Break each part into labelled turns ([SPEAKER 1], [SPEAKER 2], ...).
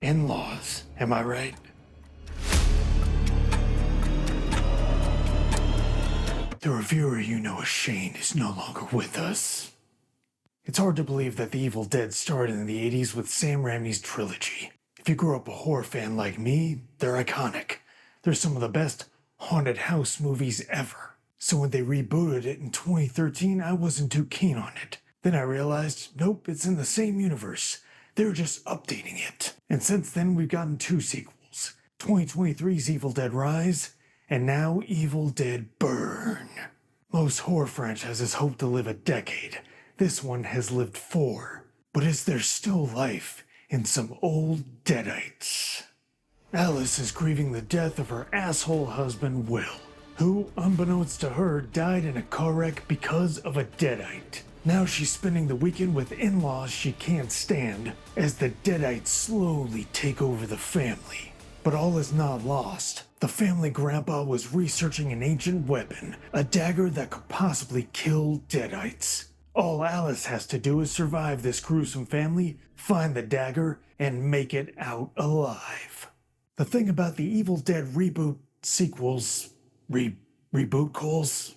[SPEAKER 1] In-laws, am I right? The reviewer you know as Shane is no longer with us. It's hard to believe that The Evil Dead started in the 80s with Sam Raimi's trilogy. If you grew up a horror fan like me, they're iconic. They're some of the best haunted house movies ever. So when they rebooted it in 2013, I wasn't too keen on it. Then I realized, nope, it's in the same universe. They're just updating it. And since then, we've gotten two sequels. 2023's Evil Dead Rise, and now Evil Dead Burn. Most horror franchises hope to live a decade. This one has lived 4. But is there still life in some old deadites? Alice is grieving the death of her asshole husband, Will, who, unbeknownst to her, died in a car wreck because of a deadite. Now she's spending the weekend with in-laws she can't stand as the deadites slowly take over the family. But all is not lost. The family grandpa was researching an ancient weapon, a dagger that could possibly kill deadites. All Alice has to do is survive this gruesome family, find the dagger, and make it out alive. The thing about the Evil Dead reboot sequels, reboot calls,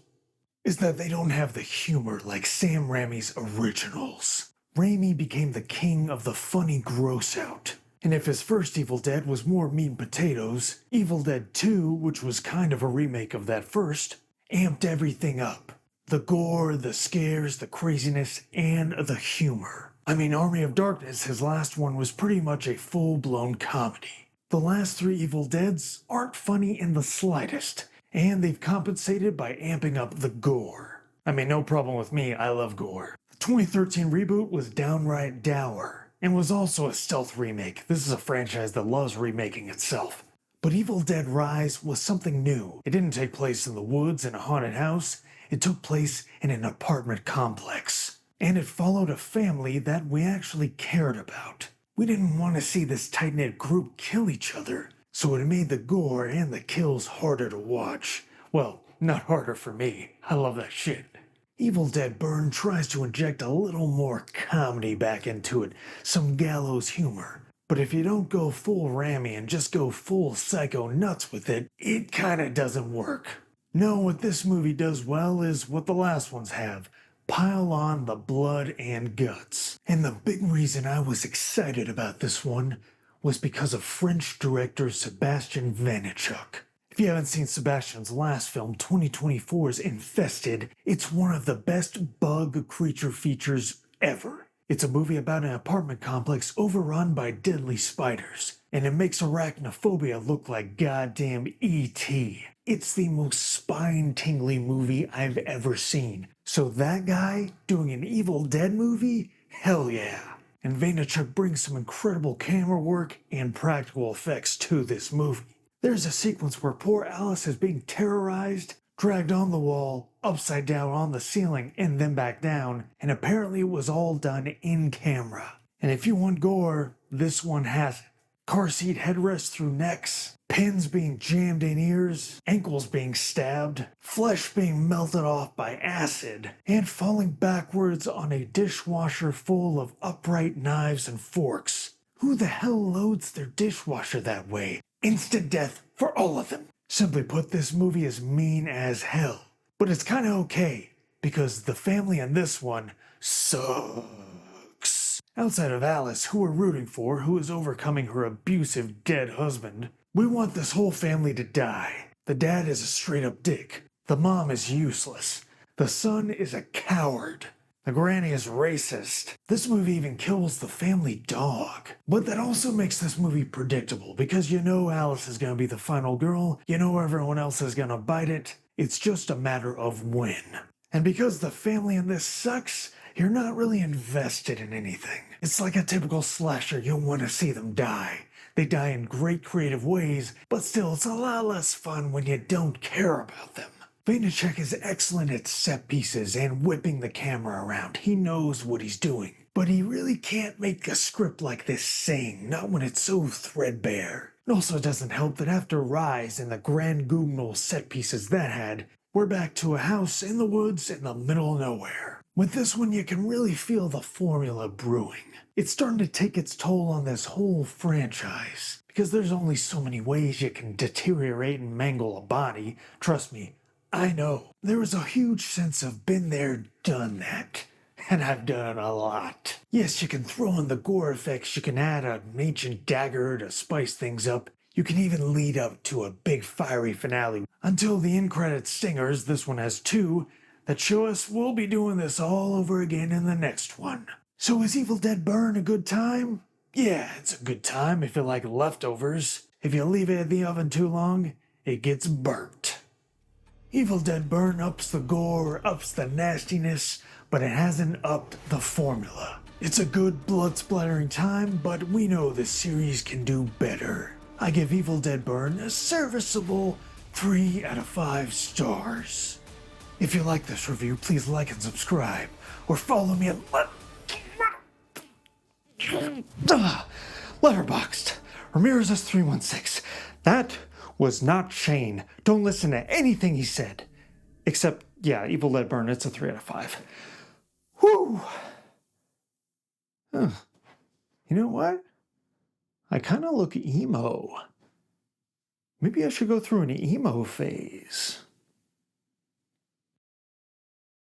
[SPEAKER 1] is that they don't have the humor like Sam Raimi's originals. Raimi became the king of the funny gross out. And if his first Evil Dead was more meat and potatoes, Evil Dead 2, which was kind of a remake of that first, amped everything up. The gore, the scares, the craziness, and the humor. I mean, Army of Darkness, his last one, was pretty much a full-blown comedy. The last 3 Evil Deads aren't funny in the slightest, and they've compensated by amping up the gore. I mean, no problem with me, I love gore. The 2013 reboot was downright dour, and was also a stealth remake. This is a franchise that loves remaking itself. But Evil Dead Rise was something new. It didn't take place in the woods in a haunted house, it took place in an apartment complex. And it followed a family that we actually cared about. We didn't want to see this tight-knit group kill each other, so it made the gore and the kills harder to watch. Well, not harder for me. I love that shit. Evil Dead Burn tries to inject a little more comedy back into it, some gallows humor. But if you don't go full Raimi and just go full psycho nuts with it, it kinda doesn't work. No, what this movie does well is what the last ones have. Pile on the blood and guts. And the big reason I was excited about this one was because of French director Sebastian Vanechuk. If you haven't seen Sebastian's last film, 2024's Infested, it's one of the best bug creature features ever. It's a movie about an apartment complex overrun by deadly spiders, and it makes arachnophobia look like goddamn E.T. It's the most spine-tingling movie I've ever seen. So that guy doing an Evil Dead movie? Hell yeah. And Vanechuk brings some incredible camera work and practical effects to this movie. There's a sequence where poor Alice is being terrorized, dragged on the wall, upside down on the ceiling, and then back down, and apparently it was all done in camera. And if you want gore, this one has it. Car seat headrests through necks, pins being jammed in ears, ankles being stabbed, flesh being melted off by acid, and falling backwards on a dishwasher full of upright knives and forks. Who the hell loads their dishwasher that way? Instant death for all of them. Simply put, this movie is mean as hell. But it's kinda okay, because the family in this one sucks. Outside of Alice, who we're rooting for, who is overcoming her abusive dead husband, we want this whole family to die. The dad is a straight-up dick. The mom is useless. The son is a coward. The granny is racist. This movie even kills the family dog. But that also makes this movie predictable, because you know Alice is gonna be the final girl, you know everyone else is gonna bite it. It's just a matter of when. And because the family in this sucks, you're not really invested in anything. It's like a typical slasher, you'll want to see them die. They die in great creative ways, but still it's a lot less fun when you don't care about them. Vanechuk is excellent at set pieces and whipping the camera around. He knows what he's doing. But he really can't make a script like this sing, not when it's so threadbare. It also doesn't help that after Rise and the grand guignol set pieces that had, we're back to a house in the woods in the middle of nowhere. With this one, you can really feel the formula brewing. It's starting to take its toll on this whole franchise, because there's only so many ways you can deteriorate and mangle a body. Trust me, I know. There is a huge sense of been there, done that. And I've done a lot. Yes, you can throw in the gore effects, you can add an ancient dagger to spice things up. You can even lead up to a big fiery finale. Until the end credit stingers, this one has two, that show us we'll be doing this all over again in the next one. So is Evil Dead Burn a good time? Yeah, it's a good time if you like leftovers. If you leave it in the oven too long, it gets burnt. Evil Dead Burn ups the gore, ups the nastiness, but it hasn't upped the formula. It's a good blood-splattering time, but we know this series can do better. I give Evil Dead Burn a serviceable 3 out of 5 stars. If you like this review, please like and subscribe, or follow me at Letterboxd, Ramirez316. That was not Shane. Don't listen to anything he said. Except, yeah, Evil Dead Burn, it's a 3 out of 5. Whew! Huh. You know what? I kind of look emo. Maybe I should go through an emo phase.